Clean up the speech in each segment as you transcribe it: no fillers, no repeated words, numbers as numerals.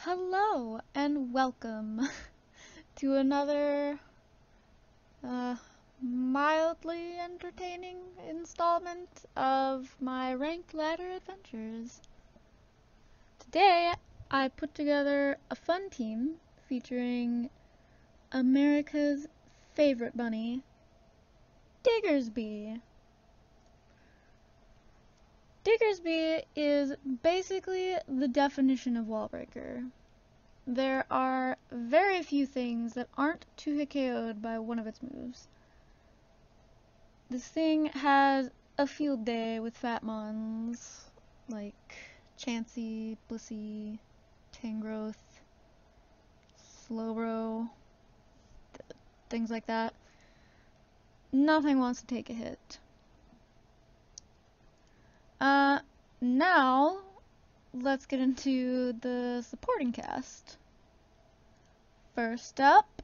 Hello and welcome to another mildly entertaining installment of my ranked ladder adventures. Today I put together a fun team featuring America's favorite bunny, Diggersby. Diggersby is basically the definition of wall breaker. There are very few things that aren't 2-hit KO'd by one of its moves. This thing has a field day with fat mons like Chansey, Blissey, Tangrowth, Slowbro, things like that. Nothing wants to take a hit. Now let's get into the supporting cast. First up,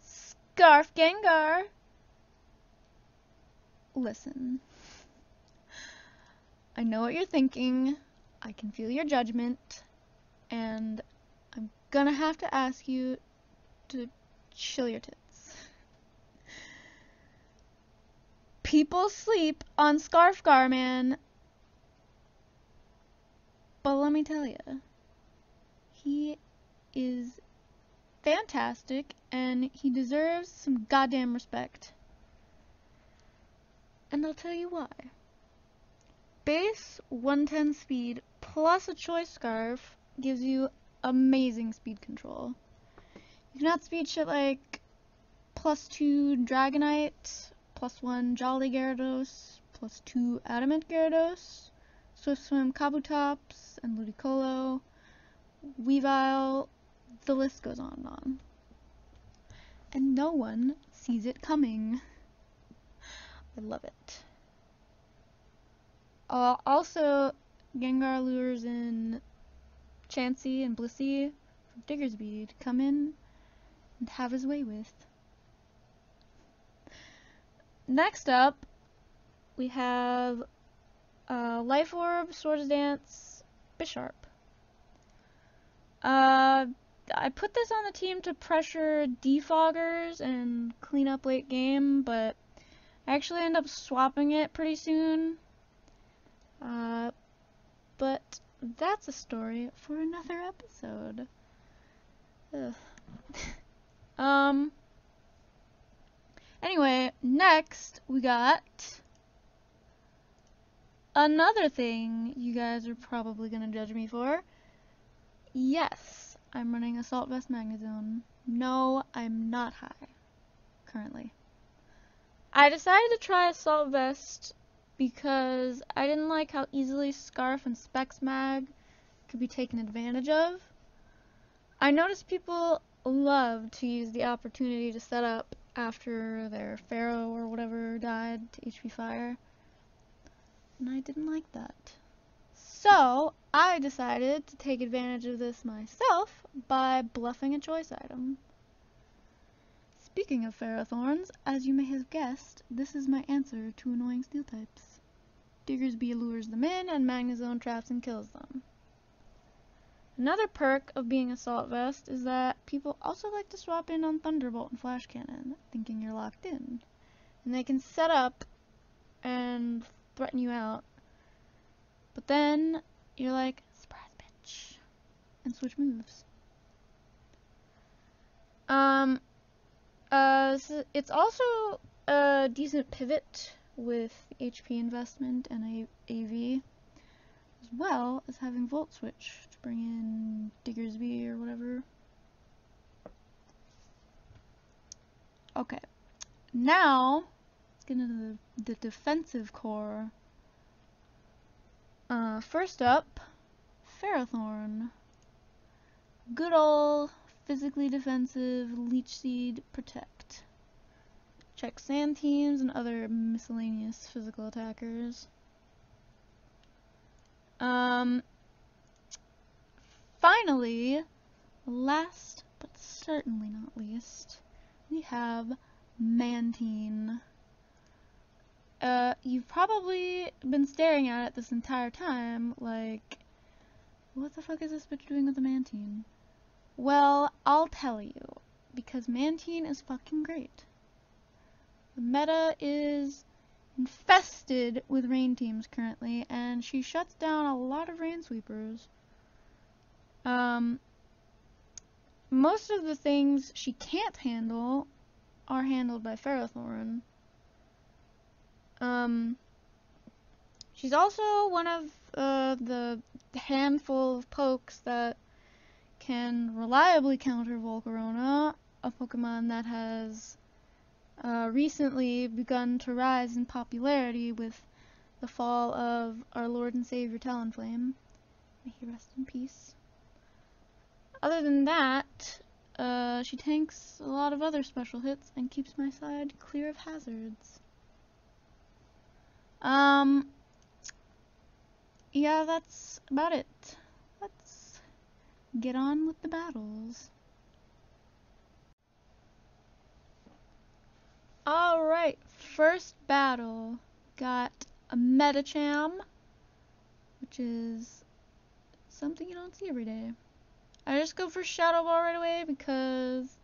Scarf Gengar. Listen, I know what you're thinking, I can feel your judgment, and I'm gonna have to ask you to chill your tits. People sleep on Scarf Garman, but let me tell you, he is fantastic and he deserves some goddamn respect. And I'll tell you why. Base 110 speed plus a choice scarf gives you amazing speed control. You can outspeed shit like +2 Dragonite, +1 Jolly Gyarados, +2 Adamant Gyarados, Swift Swim Kabutops, and Ludicolo, Weavile, the list goes on and on. And no one sees it coming. I love it. Also, Gengar lures in Chansey and Blissey from Diggersby to come in and have his way with. Next up, we have Life Orb, Swords Dance, Bisharp. I put this on the team to pressure defoggers and clean up late game, but I actually end up swapping it pretty soon. But that's a story for another episode. Anyway, next we got another thing you guys are probably gonna judge me for. Yes, I'm running Assault Vest Magnezone. No, I'm not high currently. I decided to try Assault Vest because I didn't like how easily Scarf and Specs Mag could be taken advantage of. I noticed people love to use the opportunity to set up after their Pharaoh or whatever died to HP Fire, and I didn't like that. So I decided to take advantage of this myself by bluffing a choice item. Speaking of Ferrothorns, as you may have guessed, this is my answer to annoying steel types. Diggersby lures them in, and Magnezone traps and kills them. Another perk of being Assault Vest is that people also like to swap in on Thunderbolt and Flash Cannon, thinking you're locked in. And they can set up and threaten you out. But then you're like, surprise bitch, and switch moves. So it's also a decent pivot with HP investment and AV, as well as having Volt Switch to bring in Diggersby or whatever. Okay, now let's get into the defensive core. First up, Ferrothorn. Good ol' physically defensive Leech Seed Protect. Check Sand Teams and other miscellaneous physical attackers. Finally, last but certainly not least, we have Mantine. You've probably been staring at it this entire time, like, what the fuck is this bitch doing with the Mantine? Well, I'll tell you, because Mantine is fucking great. The meta is infested with rain teams currently, and she shuts down a lot of rain sweepers. Most of the things she can't handle are handled by Ferrothorn. She's also one of the handful of pokes that can reliably counter Volcarona, a Pokemon that has recently begun to rise in popularity with the fall of our Lord and Savior Talonflame. May he rest in peace. Other than that, she tanks a lot of other special hits and keeps my side clear of hazards. Yeah, that's about it. Let's get on with the battles. Alright, first battle. Got a Medicham, which is something you don't see every day. I just go for Shadow Ball right away because,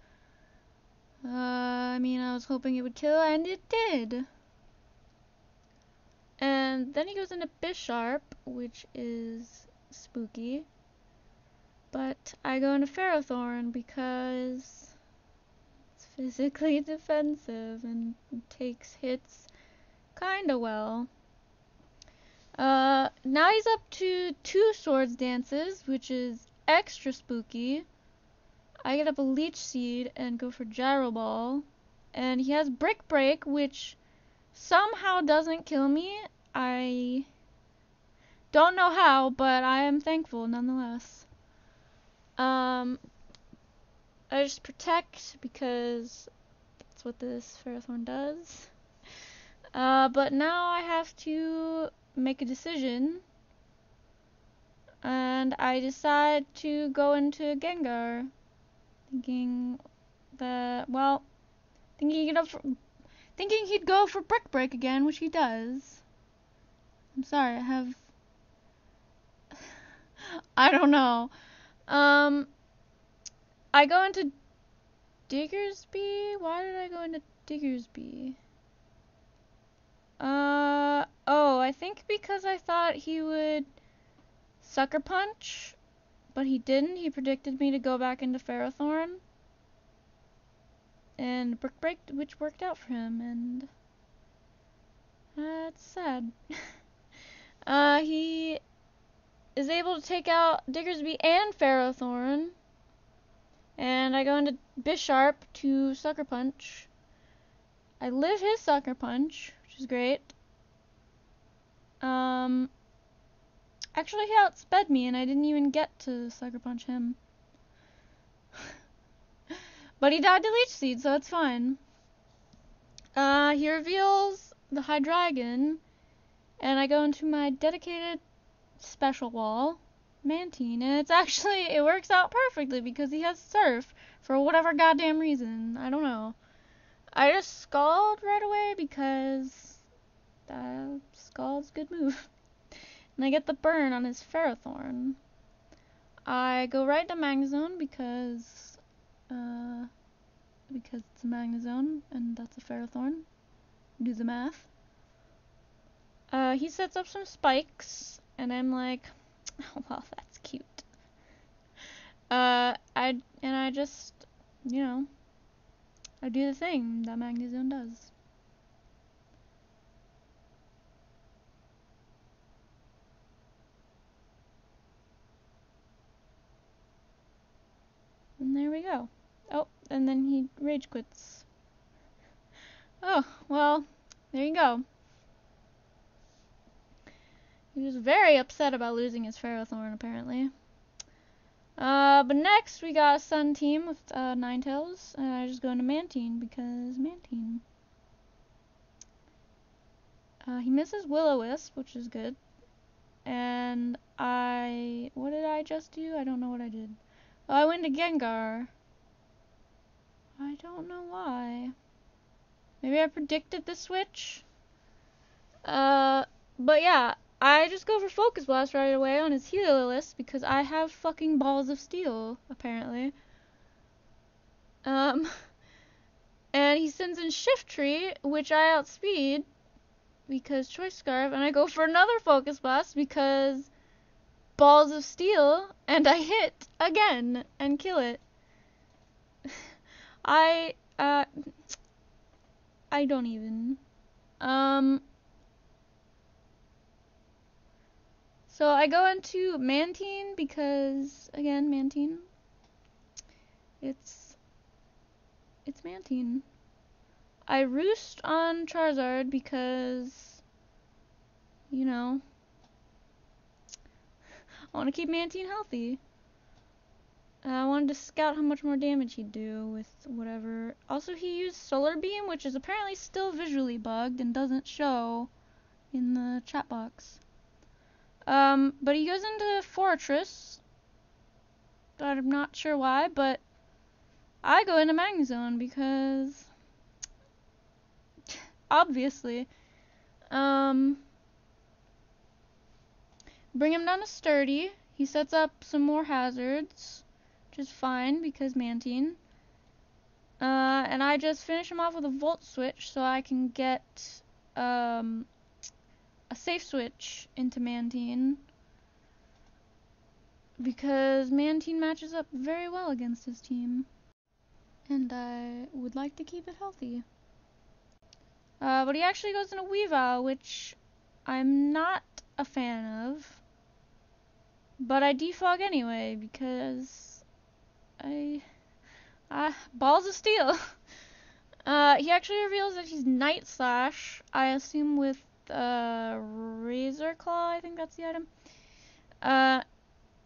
I was hoping it would kill, and it did. And then he goes into Bisharp, which is spooky. But I go into Ferrothorn because it's physically defensive and takes hits kinda well. Now he's up to 2 Swords Dances, which is extra spooky. I get up a Leech Seed and go for Gyro Ball. And he has Brick Break, which somehow doesn't kill me. I don't know how, but I am thankful nonetheless. I just protect because that's what this Ferrothorn does. But now I have to make a decision. And I decide to go into Gengar. Thinking he'd go for Brick Break again, which he does. I'm sorry, I don't know. I go into Diggersby? Why did I go into Diggersby? I think because I thought he would Sucker Punch, but he didn't. He predicted me to go back into Ferrothorn. And Brick Break, which worked out for him, and that's sad. He is able to take out Diggersby and Ferrothorn. And I go into Bisharp to Sucker Punch. I live his Sucker Punch, which is great. Actually he outsped me and I didn't even get to Sucker Punch him. But he died to Leech Seed, so it's fine. He reveals the Hydreigon, and I go into my dedicated special wall, Mantine, and it works out perfectly because he has Surf for whatever goddamn reason. I don't know. I just Scald right away because Scald's a good move. And I get the burn on his Ferrothorn. I go right to Magnezone because it's a Magnezone and that's a Ferrothorn. Do the math. He sets up some spikes and I'm like, oh well, that's cute. I just, I do the thing that Magnezone does. And there we go. Oh, and then he rage quits. Oh, well, there you go. He was very upset about losing his Ferrothorn, apparently. But next we got a Sun team with Ninetales, and I just go into Mantine because Mantine. He misses Will-O-Wisp, which is good. And what did I just do? I don't know what I did. Oh, I went to Gengar. I don't know why. Maybe I predicted the switch? But yeah, I just go for Focus Blast right away on his healer list because I have fucking balls of steel, apparently. And he sends in Shift Tree, which I outspeed because Choice Scarf, and I go for another Focus Blast because balls of steel, and I hit again and kill it. I don't even. So I go into Mantine because, again, Mantine. It's Mantine. I roost on Charizard because, you know, I want to keep Mantine healthy. I wanted to scout how much more damage he'd do with whatever. Also, he used Solar Beam, which is apparently still visually bugged and doesn't show in the chat box. But he goes into Fortress. I'm not sure why, but I go into Magnezone because obviously. Bring him down to Sturdy. He sets up some more hazards, which is fine because Mantine. And I just finish him off with a Volt Switch so I can get a safe switch into Mantine. Because Mantine matches up very well against his team. And I would like to keep it healthy. But he actually goes into Weavile, which I'm not a fan of. But I defog anyway because balls of steel. He actually reveals that he's Night Slash. I assume with Razor Claw. I think that's the item.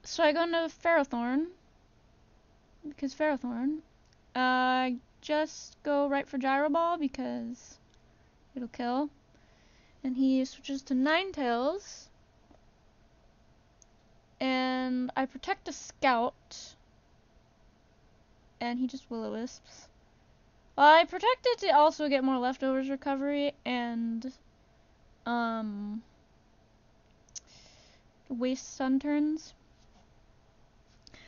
So I go into Ferrothorn because Ferrothorn. Just go right for Gyro Ball because it'll kill. And he switches to Ninetales. And I protect a Scout. And he just Will-O-Wisps. I protected to also get more Leftovers recovery and waste Sun turns.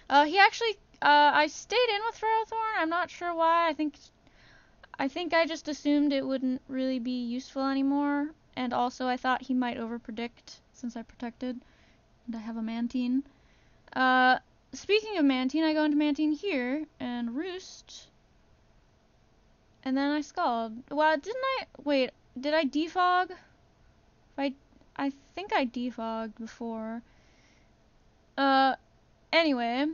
He actually I stayed in with Ferrothorn. I'm not sure why. I think I just assumed it wouldn't really be useful anymore, and also I thought he might overpredict since I protected and I have a Mantine. Speaking of Mantine, I go into Mantine here and Roost. And then I Scald. Well, wait, did I defog? I think I defogged before. Anyway.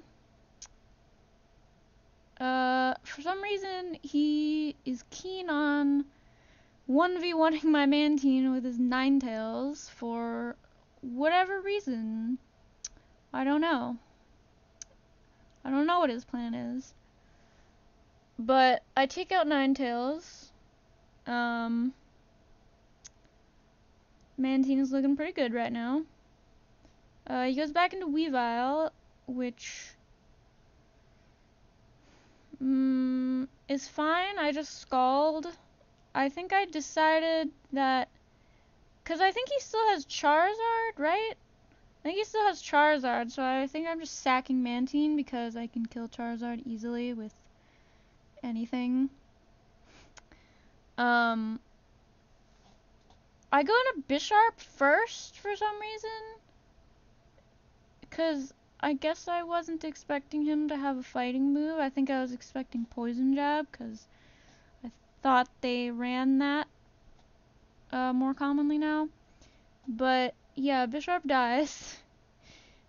For some reason, he is keen on 1v1ing my Mantine with his Ninetales for whatever reason. I don't know. I don't know what his plan is. But I take out Ninetales. Mantine is looking pretty good right now. He goes back into Weavile, which is fine. I just Scald. I think I decided that, because I think he still has Charizard, right? I think he still has Charizard, so I think I'm just sacking Mantine because I can kill Charizard easily with anything. I go into Bisharp first for some reason, because I guess I wasn't expecting him to have a fighting move. I think I was expecting Poison Jab, because I thought they ran that more commonly now. But yeah, Bisharp dies,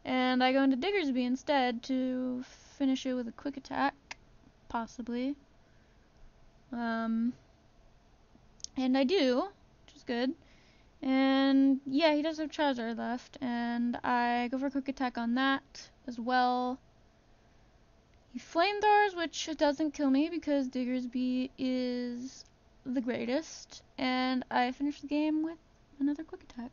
and I go into Diggersby instead to finish it with a quick attack, possibly. And I do, which is good. And yeah, he does have Charizard left, and I go for a quick attack on that as well. He flamethrowers, which doesn't kill me because Diggersby is the greatest, and I finish the game with another quick attack.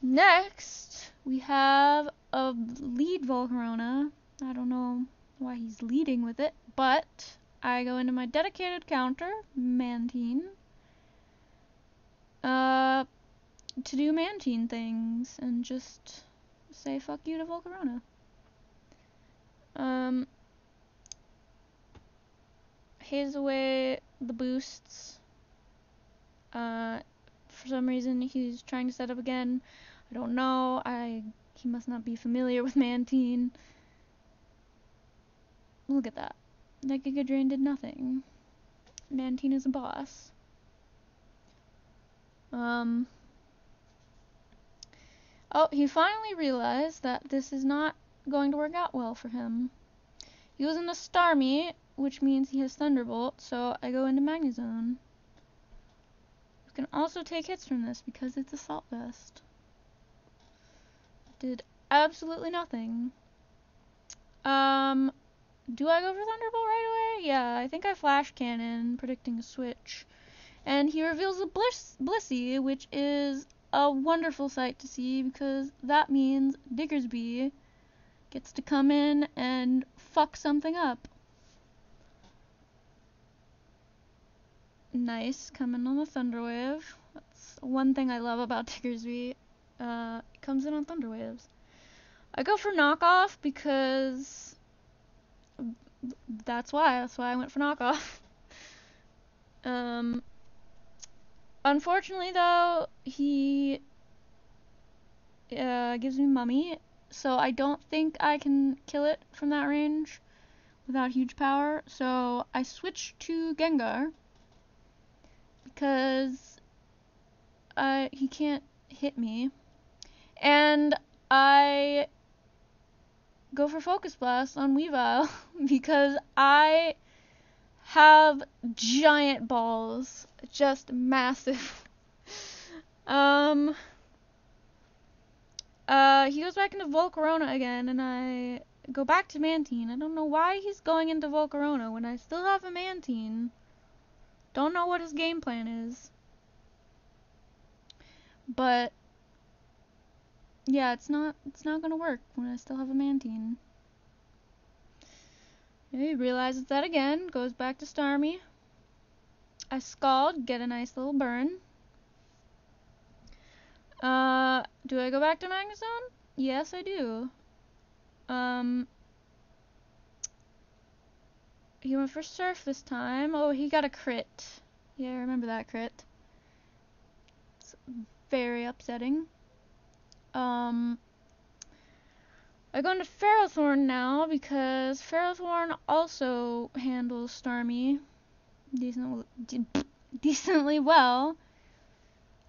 Next, we have a lead Volcarona. I don't know why he's leading with it, but I go into my dedicated counter, Mantine. to do Mantine things and just say fuck you to Volcarona. Haze away the boosts. For some reason he's trying to set up again. I don't know. He must not be familiar with Mantine. Look at that. That Giga Drain did nothing. Mantine is a boss. Oh, he finally realized that this is not going to work out well for him. He was in the Starmie, which means he has Thunderbolt, so I go into Magnezone. You can also take hits from this because it's Assault Vest. Did absolutely nothing. Do I go for Thunderbolt right away? Yeah, I think I Flash Cannon, predicting a switch. And he reveals a Blissey, which is a wonderful sight to see because that means Diggersby gets to come in and fuck something up. Nice, coming on the Thunder Wave. That's one thing I love about Diggersby. It comes in on Thunder Waves. I go for Knockoff because that's why I went for Knockoff. Unfortunately though, he gives me Mummy, so I don't think I can kill it from that range without huge power, so I switch to Gengar because he can't hit me, and I go for Focus Blast on Weavile because I have giant balls, just massive. He goes back into Volcarona again, and I go back to Mantine. I don't know why he's going into Volcarona when I still have a Mantine. Don't know what his game plan is. But yeah, it's not gonna work when I still have a Mantine. He realizes that again, goes back to Starmie. I Scald, get a nice little burn. Do I go back to Magnezone? Yes, I do. He went for Surf this time. Oh, he got a crit. Yeah, I remember that crit. It's very upsetting. I go into Ferrothorn now because Ferrothorn also handles Starmie decently well,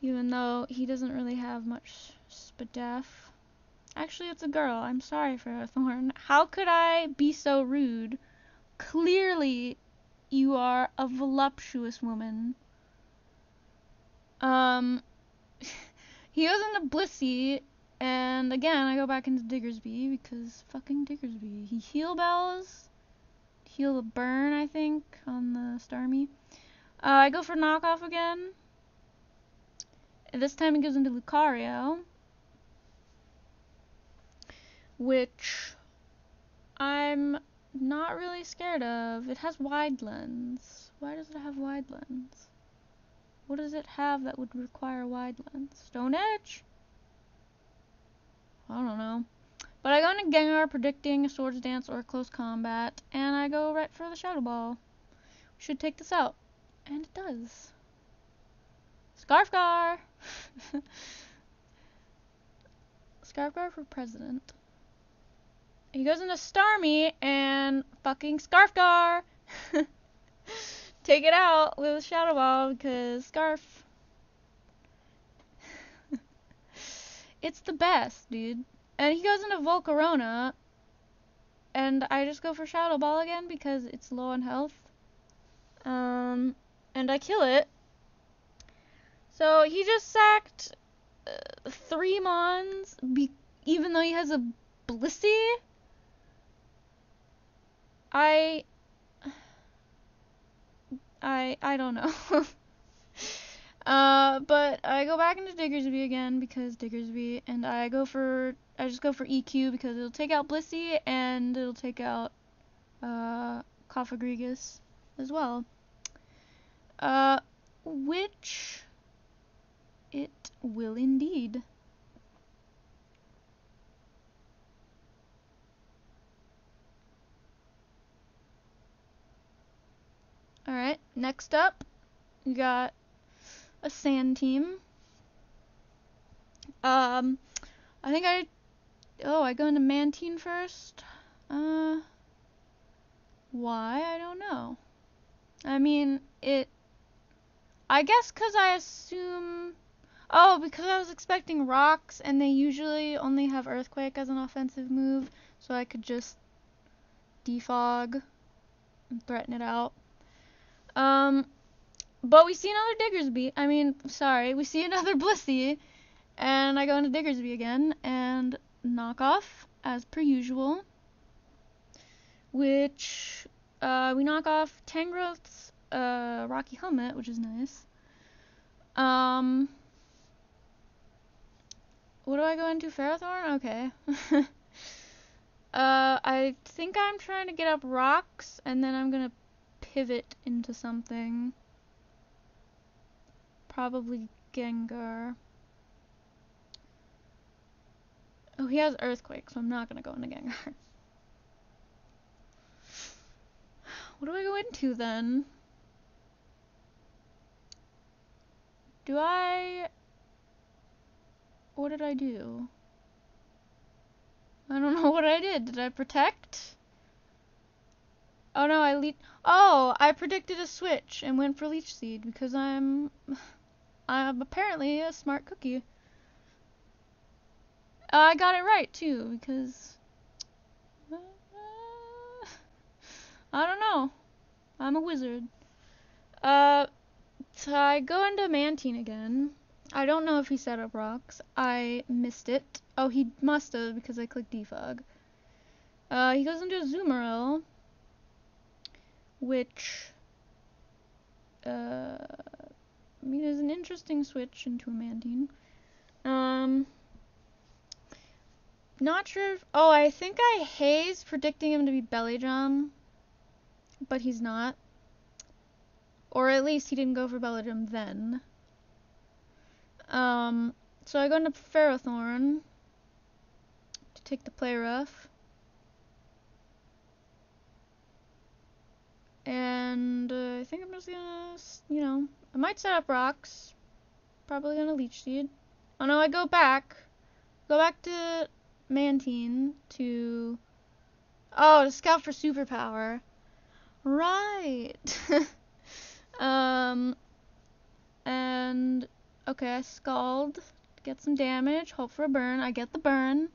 even though he doesn't really have much Spadef. Actually, it's a girl. I'm sorry, Ferrothorn. How could I be so rude? Clearly, you are a voluptuous woman. He goes into Blissey, and again, I go back into Diggersby because fucking Diggersby. He heal bells, heal the burn, I think, on the Starmie. I go for Knockoff again. This time he goes into Lucario, which I'm not really scared of. It has Wide Lens. Why does it have Wide Lens? What does it have that would require Wide Lens? Stone Edge? I don't know. But I go into Gengar predicting a Swords Dance or a Close Combat, and I go right for the Shadow Ball. We should take this out. And it does. Scarfgar! Scarfgar for president. He goes into Starmie and fucking Scarfgar! Take it out with a Shadow Ball because Scarf. It's the best, dude. And he goes into Volcarona, and I just go for Shadow Ball again because it's low on health. And I kill it. So he just sacked 3 Mons, even though he has a Blissey. I don't know. But I go back into Diggersby again because Diggersby, and I just go for EQ because it'll take out Blissey and it'll take out Cofagrigus as well. Which will indeed. Alright, next up, we got a sand team. I think I go into Mantine first. Why? I don't know. I mean, I guess because I assume... Oh, because I was expecting rocks, and they usually only have Earthquake as an offensive move, so I could just defog and threaten it out. But we see another Diggersby. We see another Blissey, and I go into Diggersby again, and knock off, as per usual, which, we knock off Tangrowth's, Rocky Helmet, which is nice. What do I go into? Ferrothorn? Okay. I think I'm trying to get up rocks, and then I'm gonna pivot into something. Probably Gengar. Oh, he has Earthquake, so I'm not gonna go into Gengar. What do I go into then? What did I do? I don't know what I did. Did I protect? Oh no, I predicted a switch and went for Leech Seed because I'm apparently a smart cookie. I got it right too because I don't know. I'm a wizard. So I go into Mantine again. I don't know if he set up rocks. I missed it. Oh, he must have because I clicked defog. He goes into Azumarill, which is an interesting switch into a Mantine. Not sure if... Oh, I think I haze predicting him to be Belly Drum, but he's not. Or at least he didn't go for Belly Drum then. So I go into Ferrothorn to take the play rough. And I think I'm just gonna, I might set up rocks. Probably gonna Leech Seed. Oh no, I go back to Mantine to scout for superpower. Right. And okay, I Scald, get some damage, hope for a burn. I get the burn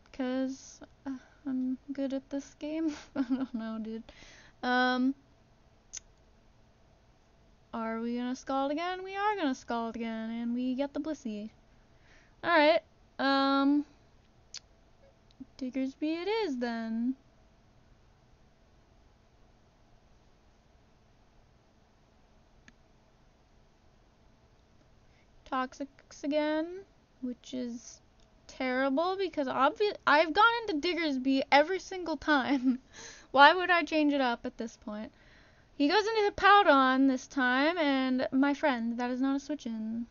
because I'm good at this game. I don't know, dude. Are we gonna Scald again? We are gonna Scald again, and we get the Blissey. Alright, Diggersby it is then. Toxics again, which is terrible because I've gone into Diggersby every single time. Why would I change it up at this point? He goes into Hippowdon this time, and my friend, that is not a switch-in.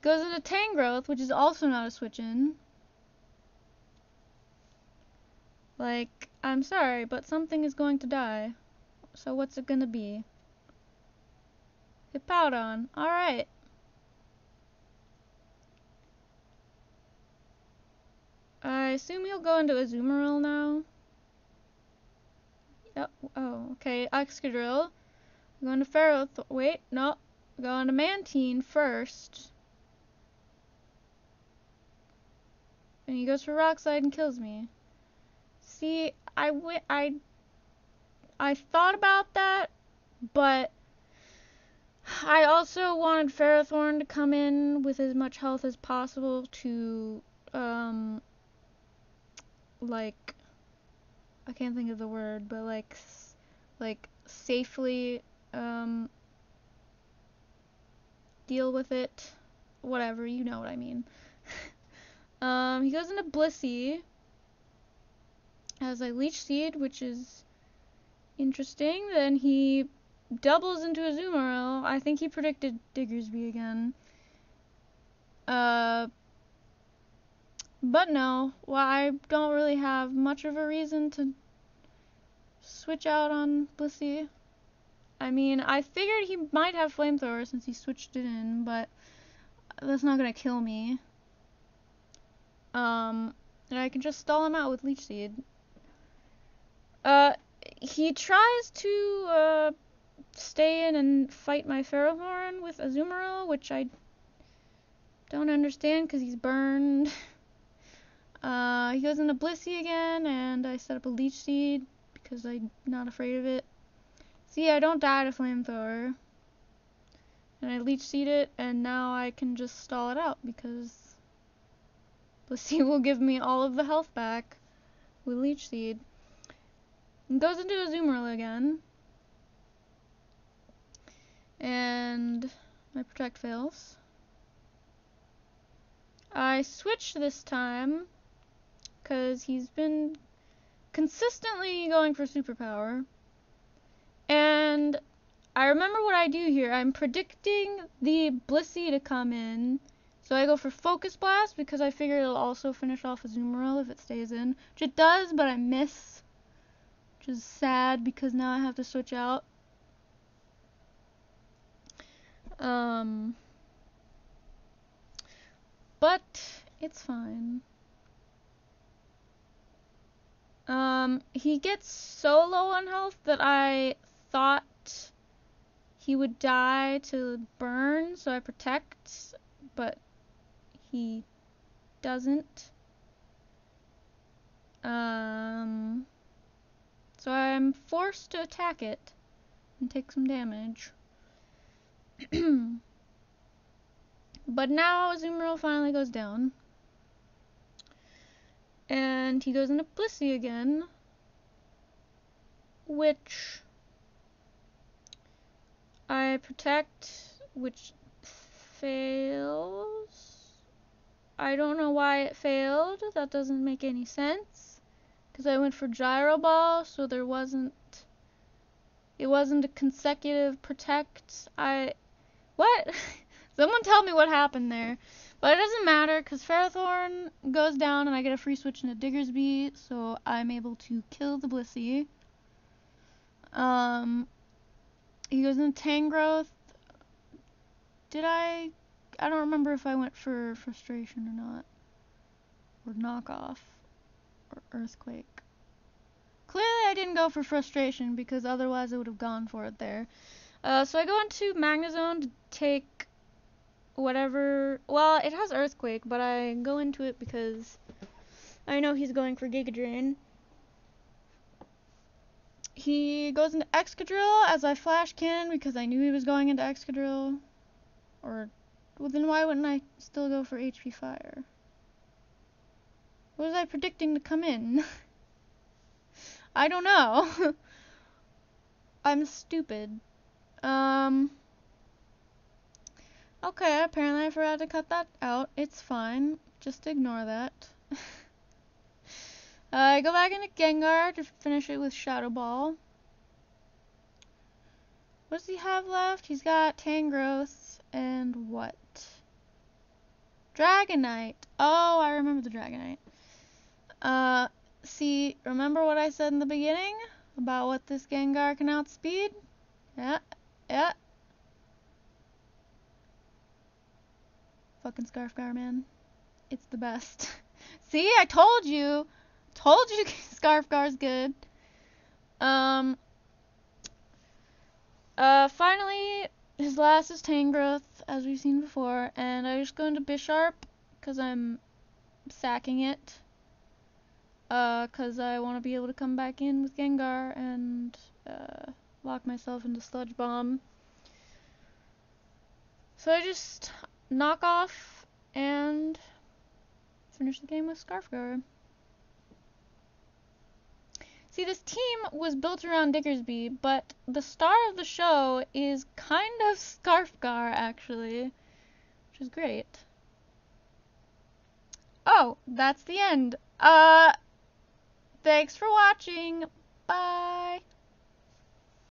Goes into Tangrowth, which is also not a switch-in. Like, I'm sorry, but something is going to die. So what's it gonna be? Hippowdon. Alright. I assume he'll go into Azumarill now. Yep. Oh, okay. Excadrill. Going to Ferrothorn. Wait, no. Going to Mantine first. And he goes for Rock Slide and kills me. See, I thought about that, but I also wanted Ferrothorn to come in with as much health as possible to, like, I can't think of the word, but like safely, deal with it. Whatever, you know what I mean. He goes into Blissey as a Leech Seed, which is interesting. Then he doubles into a Azumarill. I think he predicted Diggersby again. But no, well, I don't really have much of a reason to switch out on Blissey. I mean, I figured he might have Flamethrower since he switched it in, but that's not gonna kill me. And I can just stall him out with Leech Seed. He tries to, stay in and fight my Ferrothorn with Azumarill, which I don't understand because he's burned. He goes into Blissey again, and I set up a Leech Seed because I'm not afraid of it. See, I don't die to Flamethrower. And I Leech Seed it, and now I can just stall it out because Blissey will give me all of the health back with Leech Seed. And goes into Azumarill again. And my Protect fails. I switch this time because he's been consistently going for Superpower. And I remember what I do here. I'm predicting the Blissey to come in. So I go for Focus Blast because I figure it'll also finish off Azumarill if it stays in. Which it does, but I miss. Which is sad because now I have to switch out. But it's fine. He gets so low on health that I thought he would die to burn, so I protect, but he doesn't. So I'm forced to attack it and take some damage. But now Azumarill finally goes down. And he goes into Blissey again, which I protect, which fails. I don't know why it failed. That doesn't make any sense. Because I went for Gyro Ball, so it wasn't a consecutive protect. What? Someone tell me what happened there. But it doesn't matter, because Ferrothorn goes down and I get a free switch into Diggersby, so I'm able to kill the Blissey. He goes into Tangrowth. I don't remember if I went for Frustration or not. Or Knockoff. Or Earthquake. Clearly I didn't go for Frustration, because otherwise I would have gone for it there. So I go into Magnezone to take whatever. Well, it has Earthquake, but I go into it because I know he's going for Giga Drain. He goes into Excadrill as I Flash Cannon because I knew he was going into Excadrill. Well, then why wouldn't I still go for HP Fire? What was I predicting to come in? I don't know. I'm stupid. Okay, apparently I forgot to cut that out. It's fine. Just ignore that. I go back into Gengar to finish it with Shadow Ball. What does he have left? He's got Tangrowth and what? Dragonite. Oh, I remember the Dragonite. See, remember what I said in the beginning about what this Gengar can outspeed? Yeah. Fucking Scarfgar, man. It's the best. See, I told you. Scarfgar's good. Finally, his last is Tangrowth, as we've seen before, and I just go into Bisharp, because I'm sacking it. Because I want to be able to come back in with Gengar and, lock myself into Sludge Bomb. So I just knock off and finish the game with Scarfgar. See, this team was built around Diggersby, but the star of the show is kind of Scarfgar, actually, which is great. Oh, that's the end. Thanks for watching. Bye.